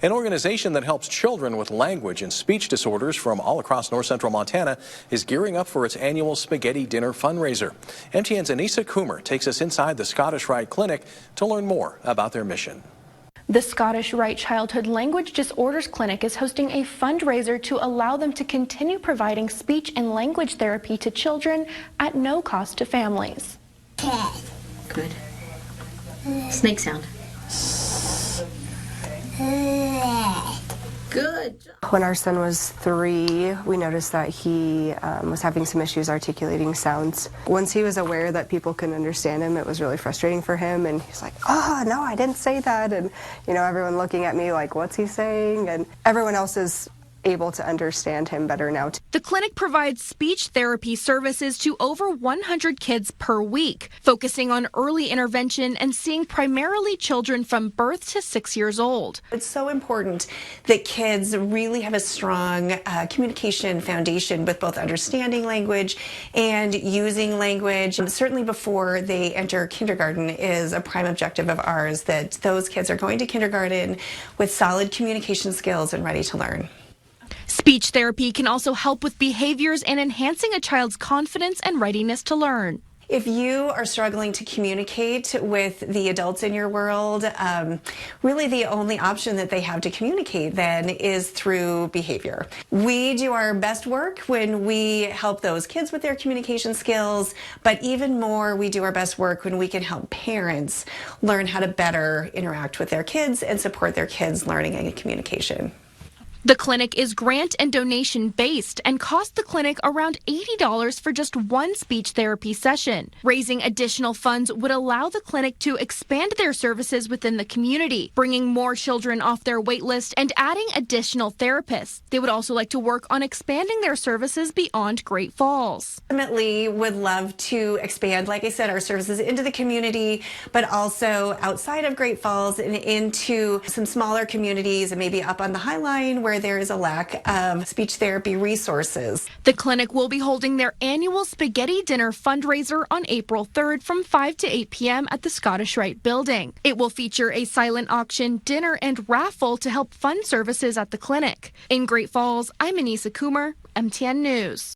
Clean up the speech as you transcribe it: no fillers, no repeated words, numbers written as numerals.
An organization that helps children with language and speech disorders from all across north central Montana is gearing up for its annual spaghetti dinner fundraiser. MTN's Anissa Coomer takes us inside the Scottish Rite Clinic to learn more about their mission. The Scottish Rite Childhood Language Disorders Clinic is hosting a fundraiser to allow them to continue providing speech and language therapy to children at no cost to families. Good. Snake sound. Good. When our son was 3, we noticed that he was having some issues articulating sounds. Once he was aware that people couldn't understand him, it was really frustrating for him, and he's like, oh, no, I didn't say that, and everyone looking at me like, what's he saying? And everyone else is able to understand him better now. The clinic provides speech therapy services to over 100 kids per week, focusing on early intervention and seeing primarily children from birth to 6 years old. It's so important that kids really have a strong communication foundation with both understanding language and using language. And certainly before they enter kindergarten is a prime objective of ours, that those kids are going to kindergarten with solid communication skills and ready to learn. Speech therapy can also help with behaviors and enhancing a child's confidence and readiness to learn. If you are struggling to communicate with the adults in your world, really the only option that they have to communicate then is through behavior. We do our best work when we help those kids with their communication skills, but even more, we do our best work when we can help parents learn how to better interact with their kids and support their kids' learning and communication. The clinic is grant and donation based and costs the clinic around $80 for just one speech therapy session. Raising additional funds would allow the clinic to expand their services within the community, bringing more children off their wait list and adding additional therapists. They would also like to work on expanding their services beyond Great Falls. Ultimately, would love to expand, like I said, our services into the community, but also outside of Great Falls and into some smaller communities and maybe up on the High Line where there is a lack of speech therapy resources. The clinic will be holding their annual spaghetti dinner fundraiser on April 3rd from 5 to 8 p.m. at the Scottish Rite building. It will feature a silent auction, dinner, and raffle to help fund services at the clinic. In Great Falls, I'm Anissa Coomer, MTN News.